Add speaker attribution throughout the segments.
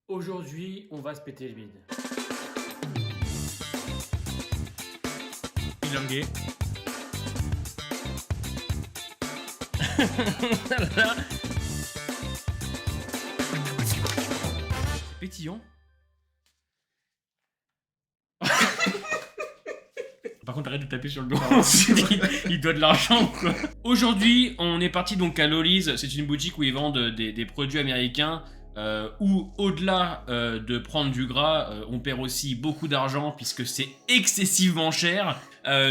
Speaker 1: Aujourd'hui, on va se péter le bide.
Speaker 2: Bilingué. C'est pétillant. Par contre, arrête de taper sur le dos. Il doit de l'argent, quoi. Aujourd'hui, on est parti donc à Lolly's. C'est une boutique où ils vendent des produits américains. Où au-delà de prendre du gras, on perd aussi beaucoup d'argent puisque c'est excessivement cher.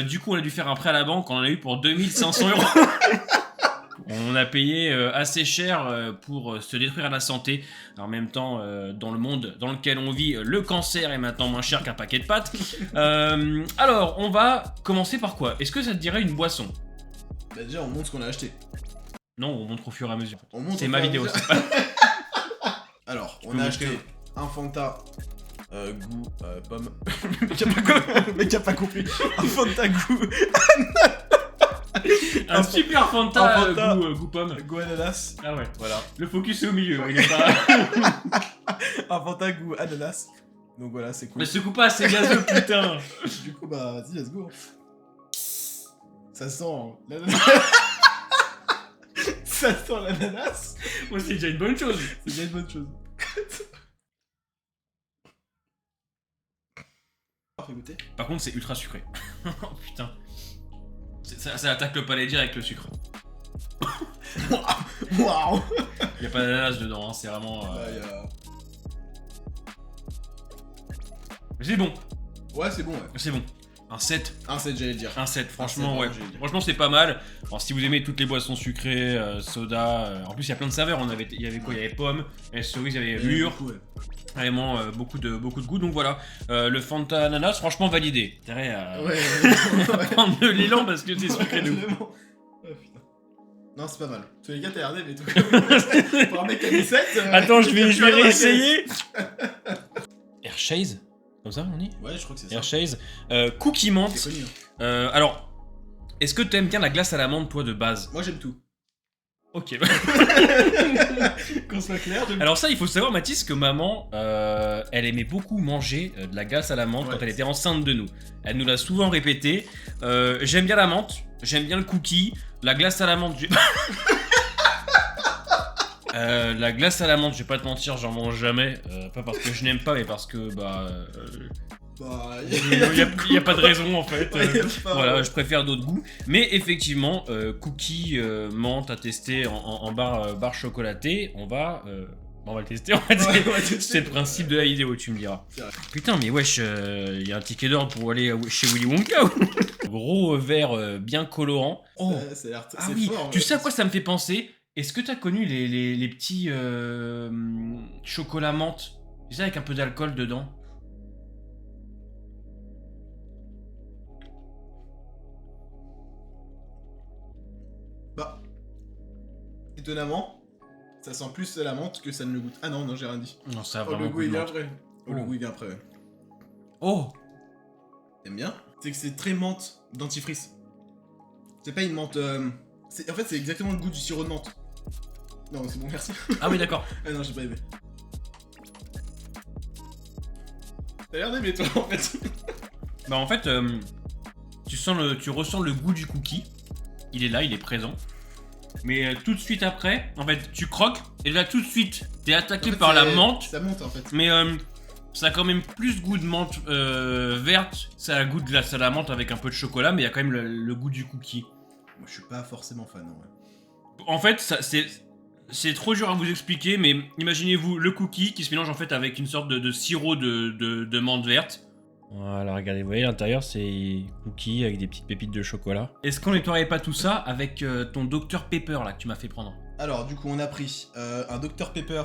Speaker 2: Du coup, on a dû faire un prêt à la banque. On en a eu pour 2500 €. On a payé assez cher pour se détruire la santé. En même temps, dans le monde dans lequel on vit, le cancer est maintenant moins cher qu'un paquet de pâtes. Alors, on va commencer par quoi? Est-ce que ça te dirait une boisson?
Speaker 3: Bah déjà, on montre ce qu'on a acheté.
Speaker 2: Non, on montre au fur et à mesure.
Speaker 3: C'est
Speaker 2: ma vidéo.
Speaker 3: Alors,
Speaker 2: Tu
Speaker 3: on
Speaker 2: peux
Speaker 3: a
Speaker 2: montrer.
Speaker 3: acheté un Fanta goût pomme. Le mec a pas compris. Un Fanta goût
Speaker 2: Un super Fanta,
Speaker 3: un Fanta.
Speaker 2: goût pomme.
Speaker 3: goût ananas.
Speaker 2: Ah ouais.
Speaker 3: Voilà.
Speaker 2: Le focus est au milieu, il est pas...
Speaker 3: Un Fanta goût ananas. Donc voilà, c'est cool.
Speaker 2: Mais ce coup pas, c'est gazeux, putain.
Speaker 3: Du coup, bah, vas-y, let's go. Ça sent l'ananas. Ça sent l'ananas.
Speaker 2: Moi, c'est déjà une bonne chose.
Speaker 3: C'est déjà une bonne chose. Fais goûter.
Speaker 2: Par contre, c'est ultra sucré. Oh putain. Ça attaque le palais direct, le sucre.
Speaker 3: Waouh.
Speaker 2: Y a pas d'ananas dedans, hein, c'est vraiment...
Speaker 3: Bah, y a...
Speaker 2: C'est bon,
Speaker 3: Ouais, c'est bon, ouais.
Speaker 2: c'est bon. Un 7.
Speaker 3: Un 7, j'allais le dire.
Speaker 2: Un 7, franchement,
Speaker 3: c'est
Speaker 2: ouais.
Speaker 3: bon, j'ai dit.
Speaker 2: Franchement, c'est pas mal. Alors, si vous aimez toutes les boissons sucrées, soda... en plus, il y a plein de saveurs. Il y avait quoi? Il y avait pomme, il y avait cerise, il y avait mûr.
Speaker 3: Beaucoup, ouais.
Speaker 2: Vraiment, beaucoup de goût. Donc voilà, le Fanta ananas, franchement, validé. Intérêt à...
Speaker 3: Ouais,
Speaker 2: à prendre de l'élan parce que c'est sucré de ouf.
Speaker 3: Vraiment. Oh, putain. Non, c'est pas mal. Tous les gars, t'as regardé, mais tout. Pour un mec qui a 17.
Speaker 2: Attends, je vais
Speaker 3: tu vas dans la
Speaker 2: réessayer. Hershey's, comme ça on dit?
Speaker 3: caisse. Ouais, je crois que c'est ça.
Speaker 2: Hershey's, cookie menthe.
Speaker 3: C'est connu. Hein.
Speaker 2: Alors, est-ce que t'aimes bien la glace à la menthe, toi, de base?
Speaker 3: Moi, j'aime tout.
Speaker 2: Ok.
Speaker 3: Qu'on soit clair, j'aime
Speaker 2: Alors ça, il faut savoir, Mathis, que maman, elle aimait beaucoup manger de la glace à la menthe
Speaker 3: Ouais.
Speaker 2: quand elle était enceinte de nous. Elle nous l'a souvent répété. J'aime bien la menthe, j'aime bien le cookie, la glace à la menthe... la glace à la menthe, je vais pas te mentir, j'en mange jamais. Pas parce que je n'aime pas, mais parce que, bah...
Speaker 3: Bah,
Speaker 2: Il y a pas de raison, en fait.
Speaker 3: Ouais, y a pas-
Speaker 2: Voilà, je préfère d'autres goûts. Mais effectivement, cookie, menthe à tester en barre chocolatée, on va le tester, on va dire.
Speaker 3: Ouais, on va tester.
Speaker 2: C'est le principe de la vidéo, tu me diras.
Speaker 3: C'est vrai.
Speaker 2: Putain, mais wesh, y a un ticket d'ordre pour aller chez Willy Wonka ou... Gros verre bien colorant. Oh,
Speaker 3: Ça a l'air
Speaker 2: ah
Speaker 3: c'est
Speaker 2: oui,
Speaker 3: fort,
Speaker 2: tu
Speaker 3: ouais.
Speaker 2: sais à quoi ça me fait penser? Est-ce que t'as connu les petits chocolat menthe? Tu sais, avec un peu d'alcool dedans?
Speaker 3: Bah, étonnamment, ça sent plus la menthe que ça ne le goûte. Ah non, non, j'ai rien dit.
Speaker 2: Non, ça a
Speaker 3: Oh,
Speaker 2: vraiment
Speaker 3: le goût, il vient
Speaker 2: menthe.
Speaker 3: après. Oh, le
Speaker 2: Oh.
Speaker 3: goût, il vient après, ouais.
Speaker 2: Oh,
Speaker 3: T'aimes bien? C'est que c'est très menthe dentifrice. C'est pas une menthe. En fait, c'est exactement le goût du sirop de menthe. Non, c'est bon, merci.
Speaker 2: ah oui, d'accord.
Speaker 3: Ah non, j'ai pas aimé. T'as l'air d'aimer, toi, en fait.
Speaker 2: Bah en fait, tu ressens le goût du cookie. Il est là, il est présent. Mais tout de suite après, en fait, tu croques et là tout de suite, t'es attaqué
Speaker 3: En fait,
Speaker 2: par la
Speaker 3: c'est-
Speaker 2: menthe.
Speaker 3: Ça monte, en fait.
Speaker 2: Mais ça a quand même plus goût de menthe verte. Ça a goût de glace à la menthe avec un peu de chocolat, mais il y a quand même le goût du cookie.
Speaker 3: Moi, je suis pas forcément fan, non, ouais.
Speaker 2: En fait, c'est trop dur à vous expliquer, mais imaginez-vous le cookie qui se mélange en fait avec une sorte de sirop de menthe verte. Voilà, regardez, vous voyez l'intérieur, c'est cookie avec des petites pépites de chocolat. Est-ce qu'on nettoierait pas tout ça avec ton Dr Pepper là que tu m'as fait prendre?
Speaker 3: Alors, du coup, on a pris un Dr Pepper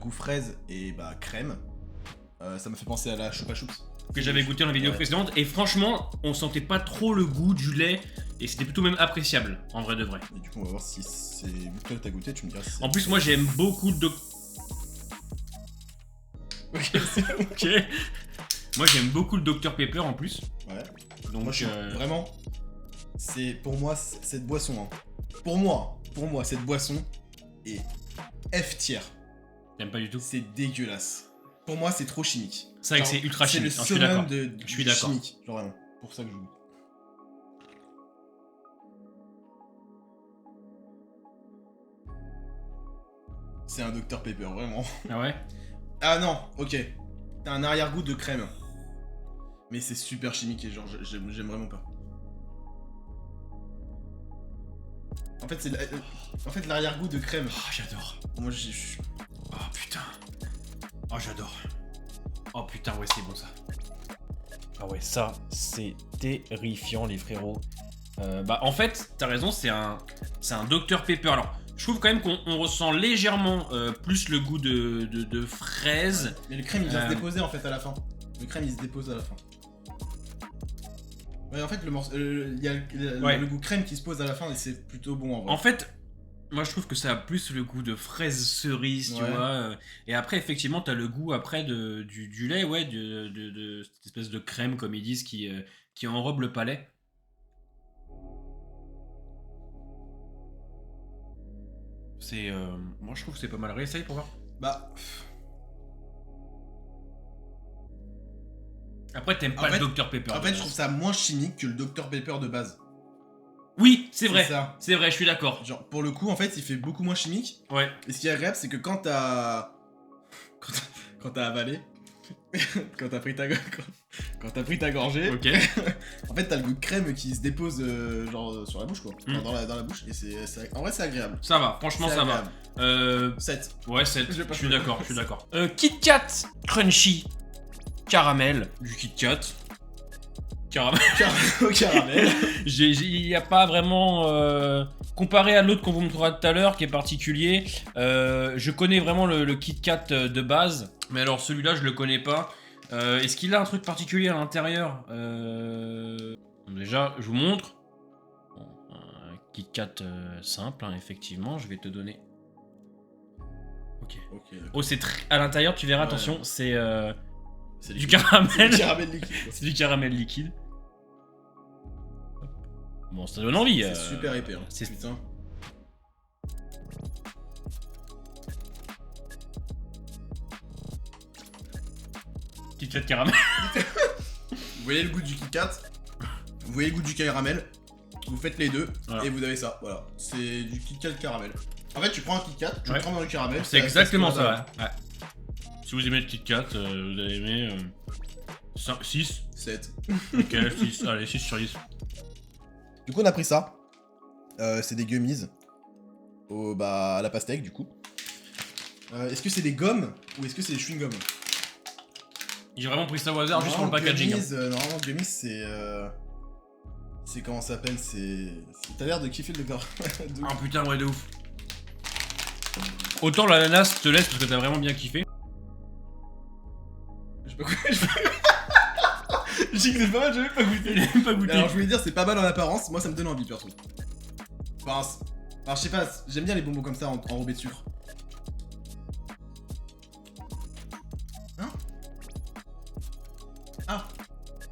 Speaker 3: goût fraise et bah crème. Ça m'a fait penser à la Choupa Choups.
Speaker 2: Que j'avais goûté dans la vidéo
Speaker 3: Ouais.
Speaker 2: précédente, et franchement, on sentait pas trop le goût du lait, et c'était plutôt même appréciable, en vrai de vrai.
Speaker 3: Et du coup, on va voir si c'est. Vu que toi, t'as goûté, tu me diras si c'est.
Speaker 2: En plus, moi j'aime beaucoup le
Speaker 3: Ok, c'est bon.
Speaker 2: Ok. Moi j'aime beaucoup le Dr Pepper en plus.
Speaker 3: Ouais.
Speaker 2: Donc
Speaker 3: Moi, je suis vraiment. C'est pour moi cette boisson. Hein. Pour moi, cette boisson est F tier.
Speaker 2: T'aimes pas du tout?
Speaker 3: C'est dégueulasse. Pour moi, c'est trop chimique.
Speaker 2: C'est vrai que
Speaker 3: Genre,
Speaker 2: c'est ultra chimique.
Speaker 3: C'est
Speaker 2: Non,
Speaker 3: le
Speaker 2: je suis d'accord.
Speaker 3: summum
Speaker 2: Je suis
Speaker 3: du
Speaker 2: d'accord.
Speaker 3: chimique. Genre vraiment. Pour ça que je goûte. C'est un Dr Pepper, vraiment.
Speaker 2: Ah ouais?
Speaker 3: Ah non, ok. T'as un arrière-goût de crème. Mais c'est super chimique et genre, j'aime vraiment pas. En fait, c'est l'arrière-goût de crème.
Speaker 2: Oh, j'adore.
Speaker 3: Moi,
Speaker 2: Oh putain. Oh, j'adore. Oh putain, ouais, c'est bon ça. Ah ouais, ça, c'est terrifiant, les frérots. Bah, en fait, t'as raison, c'est un Dr Pepper. Alors, je trouve quand même qu'on ressent légèrement plus le goût de fraise.
Speaker 3: Mais le crème, il vient se déposer en fait à la fin. Le crème, il se dépose à la fin. Ouais, en fait, il y a le goût crème qui se pose à la fin et c'est plutôt bon en vrai.
Speaker 2: En fait, moi je trouve que ça a plus le goût de fraise cerise, tu
Speaker 3: Ouais.
Speaker 2: vois. Et après, effectivement, t'as le goût après du lait, ouais, de cette espèce de crème, comme ils disent, qui enrobe le palais. C'est. Moi je trouve que c'est pas mal. Réessaye pour voir.
Speaker 3: Bah,
Speaker 2: Après, t'aimes
Speaker 3: En
Speaker 2: pas
Speaker 3: fait-
Speaker 2: le Dr Pepper.
Speaker 3: en fait, je trouve ça moins chimique que le Dr Pepper de base.
Speaker 2: Oui, c'est vrai.
Speaker 3: ça.
Speaker 2: C'est vrai, je suis d'accord.
Speaker 3: Genre, pour le coup, en fait, il fait beaucoup moins chimique.
Speaker 2: Ouais.
Speaker 3: Et ce qui est agréable, c'est que quand t'as. Quand t'as avalé. Quand t'as pris ta gorgée.
Speaker 2: Ok.
Speaker 3: En fait, t'as le goût de crème qui se dépose genre sur la bouche quoi. Enfin,
Speaker 2: Mm.
Speaker 3: dans la bouche. Et en vrai, c'est agréable.
Speaker 2: Ça va, franchement,
Speaker 3: C'est
Speaker 2: ça va.
Speaker 3: agréable. 7.
Speaker 2: Ouais, 7.
Speaker 3: Je vais
Speaker 2: Je
Speaker 3: pas
Speaker 2: suis
Speaker 3: faire.
Speaker 2: d'accord, je suis d'accord. Kit Kat Crunchy Caramel. Du Kit Kat. Caramel.
Speaker 3: Au caramel.
Speaker 2: Il n'y a pas vraiment. Comparé à l'autre qu'on vous montrera tout à l'heure, qui est particulier, je connais vraiment le Kit Kat de base. Mais alors celui-là, je le connais pas. Est-ce qu'il a un truc particulier à l'intérieur? Déjà, je vous montre. Bon, un Kit Kat simple, hein, effectivement. Je vais te donner. Ok.
Speaker 3: Ok, d'accord.
Speaker 2: Oh, c'est à l'intérieur, tu verras,
Speaker 3: Ouais.
Speaker 2: attention, c'est
Speaker 3: C'est
Speaker 2: du
Speaker 3: liquide.
Speaker 2: caramel.
Speaker 3: C'est du caramel liquide. quoi.
Speaker 2: C'est du caramel liquide. Bon, ça donne envie.
Speaker 3: C'est super épais. Hein.
Speaker 2: c'est-
Speaker 3: Putain.
Speaker 2: Kit Kat caramel.
Speaker 3: Vous voyez le goût du Kit Kat, vous voyez le goût du caramel, vous faites les deux
Speaker 2: Voilà.
Speaker 3: et vous avez ça. Voilà, c'est du Kit Kat caramel. En fait, tu prends un Kit Kat, tu
Speaker 2: Ouais.
Speaker 3: le trempes dans le caramel.
Speaker 2: C'est exactement
Speaker 3: ce que
Speaker 2: ça, ouais. Si vous aimez le Kit Kat, vous allez aimer 6.
Speaker 3: 7.
Speaker 2: Ok, 6. Allez, 6 sur 10.
Speaker 3: Du coup, on a pris ça. C'est des gummies à la pastèque, du coup. Est-ce que c'est des gommes ou est-ce que c'est des chewing-gums?
Speaker 2: J'ai vraiment pris ça au hasard juste pour le packaging. Hein.
Speaker 3: Normalement, gummies, c'est. C'est comment ça s'appelle? T'as l'air de kiffer le gars.
Speaker 2: Ah putain, ouais, de ouf. Autant l'ananas te laisse parce que t'as vraiment bien kiffé.
Speaker 3: Je sais pas quoi. Je dis que c'est pas mal, j'avais pas goûté.
Speaker 2: Il a même pas goûté.
Speaker 3: Alors je voulais dire c'est pas mal en apparence, moi ça me donne envie perso. Enfin, je sais pas, j'aime bien les bonbons comme ça enrobés de sucre. Hein? Ah.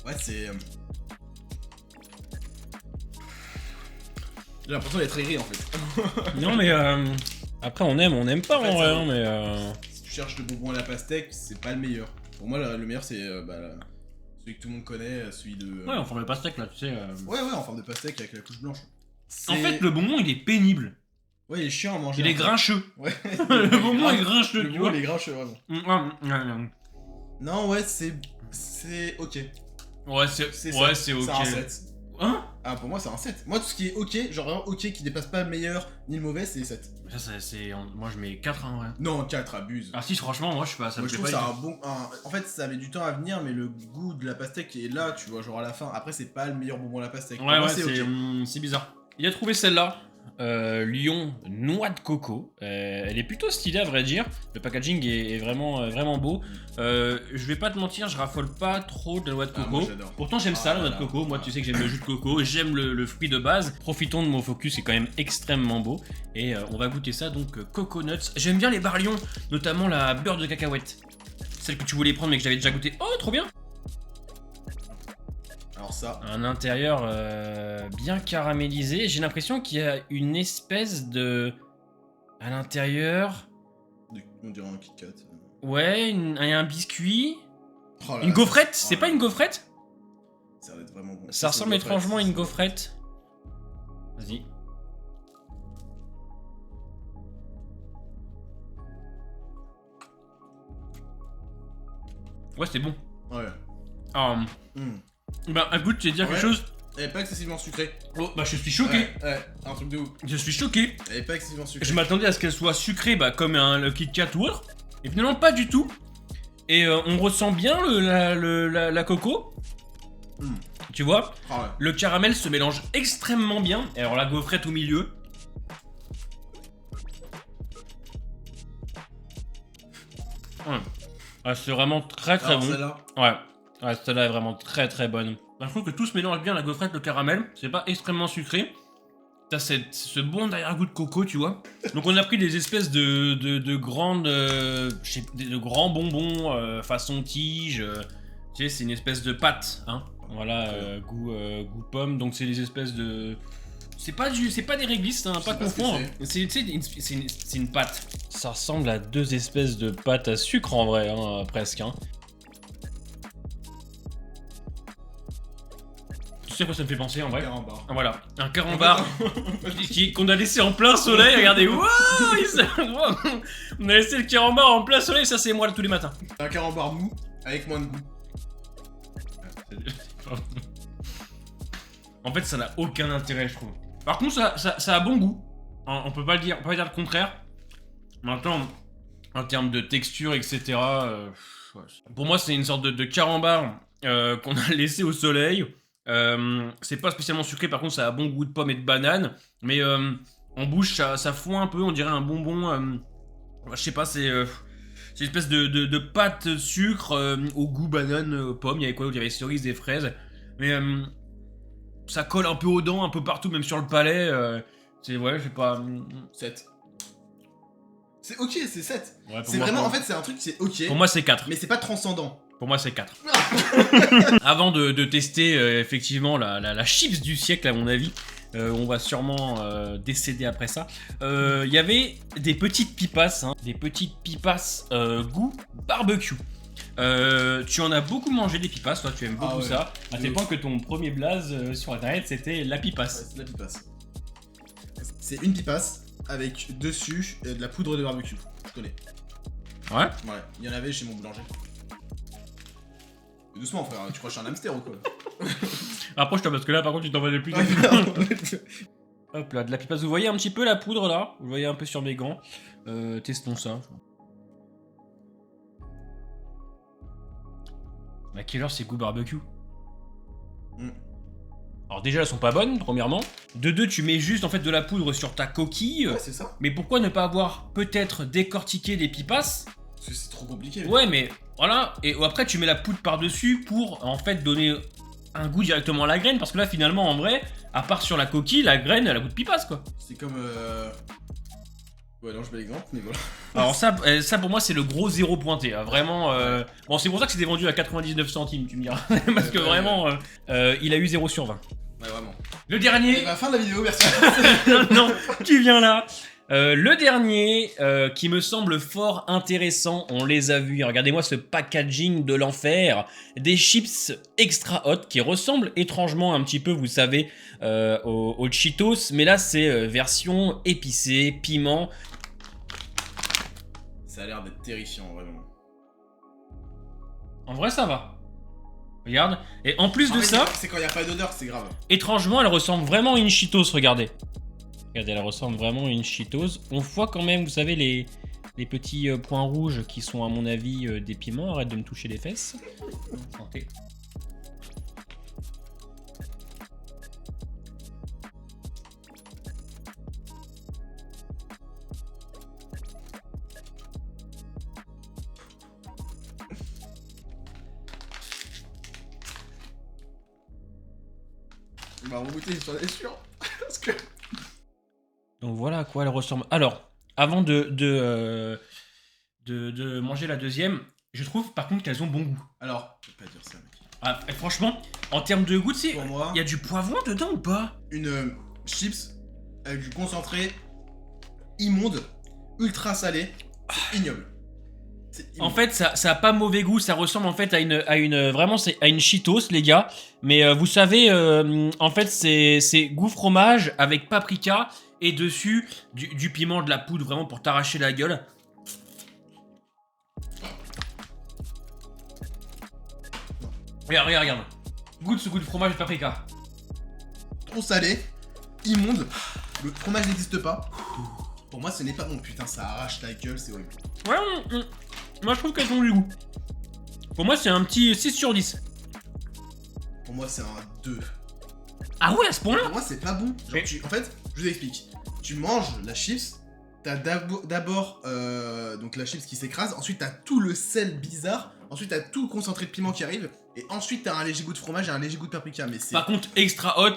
Speaker 3: Ouais c'est... J'ai l'impression d'être aigri en fait.
Speaker 2: Non, mais après, on n'aime pas
Speaker 3: En fait,
Speaker 2: en vrai,
Speaker 3: ça-
Speaker 2: hein, mais.
Speaker 3: Si tu cherches le bonbon à la pastèque, c'est pas le meilleur. Pour moi le meilleur c'est celui que tout le monde connaît, celui de...
Speaker 2: Ouais, on forme le pastèque là, tu sais.
Speaker 3: Ouais en forme de pastèque avec la couche blanche.
Speaker 2: En fait, le bonbon il est pénible.
Speaker 3: Ouais il est chiant à manger.
Speaker 2: Il est
Speaker 3: en fait.
Speaker 2: grincheux.
Speaker 3: Ouais.
Speaker 2: Le bonbon est grincheux,
Speaker 3: Le
Speaker 2: tu
Speaker 3: bonbon
Speaker 2: vois.
Speaker 3: il est grincheux vraiment.
Speaker 2: Ouais,
Speaker 3: Non, ouais, c'est ok.
Speaker 2: c'est ok.
Speaker 3: C'est un 7.
Speaker 2: Hein?
Speaker 3: Ah, pour moi, c'est un 7. Moi, tout ce qui est ok, genre vraiment ok, qui dépasse pas le meilleur ni le mauvais, c'est 7.
Speaker 2: Ça, c'est. Moi, je mets 4 en vrai.
Speaker 3: Non, 4, abuse.
Speaker 2: Ah, si, franchement, moi, je sais pas. Ça
Speaker 3: moi,
Speaker 2: me
Speaker 3: je
Speaker 2: plaît
Speaker 3: trouve
Speaker 2: pas.
Speaker 3: ça un bon. En fait, ça avait du temps à venir, mais le goût de la pastèque est là, tu vois, genre à la fin. Après, c'est pas le meilleur bonbon à la pastèque. Pour
Speaker 2: Ouais,
Speaker 3: moi,
Speaker 2: ouais,
Speaker 3: c'est ok.
Speaker 2: c'est bizarre. Il a trouvé celle-là. Lyon noix de coco. Elle est plutôt stylée à vrai dire. Le packaging est vraiment, vraiment beau. Je vais pas te mentir, je raffole pas trop de la noix de
Speaker 3: Ah,
Speaker 2: coco.
Speaker 3: moi, j'adore.
Speaker 2: Pourtant j'aime ça la noix de
Speaker 3: là
Speaker 2: coco.
Speaker 3: là.
Speaker 2: Moi tu sais que j'aime le jus de coco. J'aime le fruit de base. Profitons de mon focus, c'est quand même extrêmement beau. Et on va goûter ça donc coconuts. J'aime bien les barlions, notamment la beurre de cacahuète. Celle que tu voulais prendre mais que j'avais déjà goûté. Oh trop bien.
Speaker 3: Alors, ça.
Speaker 2: Un intérieur bien caramélisé. J'ai l'impression qu'il y a une espèce de... À l'intérieur...
Speaker 3: On dirait un Kit Kat.
Speaker 2: Ouais, un biscuit.
Speaker 3: Oh là
Speaker 2: Une
Speaker 3: là,
Speaker 2: gaufrette,
Speaker 3: ça-
Speaker 2: c'est
Speaker 3: oh
Speaker 2: pas
Speaker 3: là
Speaker 2: une
Speaker 3: là.
Speaker 2: gaufrette?
Speaker 3: Ça va être vraiment bon.
Speaker 2: Ça
Speaker 3: C'est
Speaker 2: ressemble
Speaker 3: une gaufrette,
Speaker 2: étrangement à une
Speaker 3: c'est-
Speaker 2: gaufrette. Vas-y. Ouais, c'est bon.
Speaker 3: Ouais.
Speaker 2: Bah, écoute, tu veux dire
Speaker 3: Ouais.
Speaker 2: quelque chose?
Speaker 3: Elle est pas excessivement sucrée.
Speaker 2: Oh, bah, je suis choqué.
Speaker 3: Ouais, un truc de ouf.
Speaker 2: Je suis choqué.
Speaker 3: Elle est pas excessivement sucrée.
Speaker 2: Je m'attendais à ce qu'elle soit sucrée, bah, comme le Kit Kat ou autre. Et finalement, pas du tout. Et on ressent bien la coco.
Speaker 3: Mm.
Speaker 2: Tu vois?
Speaker 3: Ah ouais.
Speaker 2: Le caramel se mélange extrêmement bien. Et alors, la gaufrette au milieu. Ouais. Ah, c'est vraiment très très
Speaker 3: Alors,
Speaker 2: bon.
Speaker 3: celle-là.
Speaker 2: Ouais, celle-là est vraiment très très bonne. Bah, je trouve que tout se mélange bien, la gaufrette, le caramel. C'est pas extrêmement sucré. T'as ce bon arrière-goût de coco, tu vois. Donc on a pris des espèces de grandes... de grands bonbons façon tige. Tu sais, c'est une espèce de pâte, hein. Voilà, goût pomme. Donc c'est des espèces de... C'est pas des réglisses, hein,
Speaker 3: Je
Speaker 2: pas
Speaker 3: sais pas ce que
Speaker 2: confondre. C'est une pâte. Ça ressemble à deux espèces de pâtes à sucre en vrai, hein, presque. Hein. Tu sais quoi ça me fait penser en vrai?
Speaker 3: Carambar.
Speaker 2: Ah, voilà, un carambar qu'on a laissé en plein soleil. Regardez, wow, on a laissé le carambar en plein soleil. Ça c'est moi tous les matins.
Speaker 3: Un carambar mou avec moins de goût.
Speaker 2: En fait, ça n'a aucun intérêt, je trouve. Par contre, ça a bon goût. On peut pas le dire, on peut pas dire le contraire. Maintenant, en termes de texture, etc. Ouais. Pour moi, c'est une sorte de carambar qu'on a laissé au soleil. C'est pas spécialement sucré, par contre, ça a bon goût de pomme et de banane. Mais en bouche, ça fond un peu. On dirait un bonbon. Je sais pas, c'est une espèce de pâte sucre au goût banane, pomme. Il y avait quoi? Il y avait cerises, des fraises. Mais ça colle un peu aux dents, un peu partout, même sur le palais. C'est ouais, je sais pas.
Speaker 3: 7. C'est ok, c'est 7.
Speaker 2: Ouais, pour
Speaker 3: C'est
Speaker 2: moi,
Speaker 3: vraiment,
Speaker 2: pour-
Speaker 3: en fait, c'est un truc, c'est ok.
Speaker 2: Pour moi, c'est 4.
Speaker 3: Mais c'est pas transcendant.
Speaker 2: Pour moi, c'est 4. Avant de tester effectivement la chips du siècle, à mon avis, on va sûrement décéder après ça. Il y avait des petites pipas, hein, des petites pipas goût barbecue. Tu en as beaucoup mangé des pipas, toi tu aimes beaucoup
Speaker 3: ouais.
Speaker 2: ça. À
Speaker 3: De
Speaker 2: tel
Speaker 3: ouf.
Speaker 2: point que ton premier blaze sur internet c'était la
Speaker 3: Ouais,
Speaker 2: pipas.
Speaker 3: c'est de la pipasse. C'est une pipasse avec dessus de la poudre de barbecue. Je connais.
Speaker 2: Ouais.
Speaker 3: Ouais, il y en avait chez mon boulanger. Doucement, frère, tu crois que je suis un hamster ou quoi?
Speaker 2: Approche-toi parce que là par contre tu t'en vas de plus.
Speaker 3: Ouais, non.
Speaker 2: Hop là, de la pipasse. Vous voyez un petit peu la poudre là? Vous le voyez un peu sur mes gants. Testons ça. Mais à quelle heure c'est goût barbecue?
Speaker 3: Mm.
Speaker 2: Alors déjà elles sont pas bonnes, premièrement. De deux, tu mets juste en fait de la poudre sur ta coquille.
Speaker 3: Ouais, c'est ça.
Speaker 2: Mais pourquoi ne pas avoir peut-être décortiqué des pipas?
Speaker 3: Parce que c'est trop compliqué.
Speaker 2: Ouais, mais voilà. Et après tu mets la poudre par-dessus pour en fait donner un goût directement à la graine. Parce que là finalement en vrai, à part sur la coquille, la graine elle a goût de pipas quoi.
Speaker 3: C'est comme. Ouais, non, je mets l'exemple, mais voilà.
Speaker 2: Alors ça pour moi c'est le gros zéro pointé, hein. Vraiment. Bon c'est pour ça que c'était vendu à 99 centimes, tu me diras. Parce que
Speaker 3: Ouais,
Speaker 2: vraiment, il a eu 0 sur 20.
Speaker 3: Ouais, vraiment.
Speaker 2: Le
Speaker 3: Et
Speaker 2: dernier,
Speaker 3: bah, fin de la vidéo, merci.
Speaker 2: non, qui vient là. Le dernier qui me semble fort intéressant, on les a vus. Regardez-moi ce packaging de l'enfer, des chips extra hot qui ressemblent étrangement un petit peu, vous savez, aux Cheetos, mais là c'est version épicée, piment.
Speaker 3: Ça a l'air d'être terrifiant, vraiment.
Speaker 2: En vrai ça va. Regarde. Et en plus
Speaker 3: En
Speaker 2: de
Speaker 3: fait,
Speaker 2: ça,
Speaker 3: c'est quand il n'y a pas d'odeur que c'est grave.
Speaker 2: étrangement, elle ressemble vraiment à une Cheetos, regardez. Regardez, elle ressemble vraiment à une Cheetos. On voit quand même, vous savez, les petits points rouges qui sont, à mon avis, des piments. Arrête de me toucher les fesses. Santé.
Speaker 3: On va rebooter, j'en ai sûr. Parce que.
Speaker 2: Donc voilà à quoi elle ressemble. Alors, avant de manger la deuxième, je trouve par contre qu'elles ont bon goût.
Speaker 3: Alors, je vais pas dire ça, mec.
Speaker 2: Ah, et franchement, en termes de goût, tu sais,
Speaker 3: Pour moi,
Speaker 2: il y a du poivron dedans ou pas?
Speaker 3: une chips avec du concentré immonde, ultra salé, c'est ignoble.
Speaker 2: En fait, ça a pas mauvais goût, ça ressemble en fait vraiment c'est à une Cheetos, les gars. Mais vous savez, en fait, c'est goût fromage avec paprika et dessus du piment, de la poudre, vraiment pour t'arracher la gueule. Regarde. Goûte ce goût de fromage et paprika.
Speaker 3: Trop salé, immonde. Le fromage n'existe pas. Pour moi, ce n'est pas bon. Putain, ça arrache la gueule, c'est horrible.
Speaker 2: Ouais, moi je trouve qu'elles ont du goût. Pour moi, c'est un petit 6 sur 10.
Speaker 3: Pour moi, c'est un 2.
Speaker 2: Ah ouais, à ce point-là?
Speaker 3: Pour moi, c'est pas bon. Genre,
Speaker 2: Mais-
Speaker 3: en fait, je vous explique. Tu manges la chips, t'as d'abord donc la chips qui s'écrase, ensuite t'as tout le sel bizarre, ensuite t'as tout le concentré de piment qui arrive, et ensuite t'as un léger goût de fromage et un léger goût de paprika. Mais c'est
Speaker 2: Par contre, extra hot,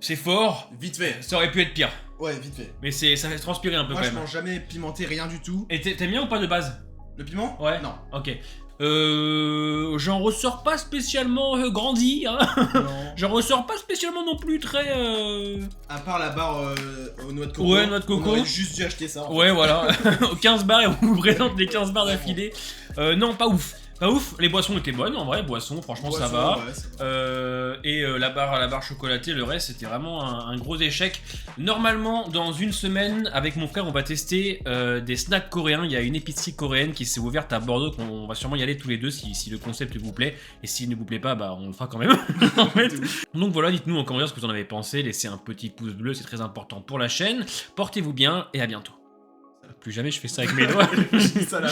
Speaker 2: c'est fort.
Speaker 3: vite fait.
Speaker 2: Ça aurait pu être pire.
Speaker 3: Ouais, vite fait.
Speaker 2: Mais ça fait transpirer un peu
Speaker 3: Moi,
Speaker 2: quand
Speaker 3: je
Speaker 2: même.
Speaker 3: mange jamais pimenté, rien du tout.
Speaker 2: Et t'aimes bien ou pas de base?
Speaker 3: Le piment?
Speaker 2: Ouais.
Speaker 3: Non.
Speaker 2: Ok. J'en ressors pas spécialement grandi, hein.
Speaker 3: Non.
Speaker 2: J'en ressors pas spécialement non plus très.
Speaker 3: À part la barre aux noix de coco.
Speaker 2: Ouais, noix de coco.
Speaker 3: On aurait juste dû acheter ça. En fait.
Speaker 2: Ouais, voilà. 15 bars et on vous présente les 15 bars d'affilée. Non, pas ouf. Pas ouf. Les boissons étaient bonnes en vrai. Boissons, franchement, ça
Speaker 3: Boisson,
Speaker 2: va.
Speaker 3: ouais, ça va.
Speaker 2: Et la barre chocolatée, le reste c'était vraiment un gros échec. Normalement, dans une semaine, avec mon frère, on va tester des snacks coréens. Il y a une épicerie coréenne qui s'est ouverte à Bordeaux. On va sûrement y aller tous les deux si le concept vous plaît. Et s'il ne vous plaît pas, bah on le fera quand même. En fait. Donc voilà, dites-nous en commentaire ce que vous en avez pensé. Laissez un petit pouce bleu, c'est très important pour la chaîne. Portez-vous bien et à bientôt. Plus jamais je fais ça avec mes doigts.
Speaker 3: Je dis ça là.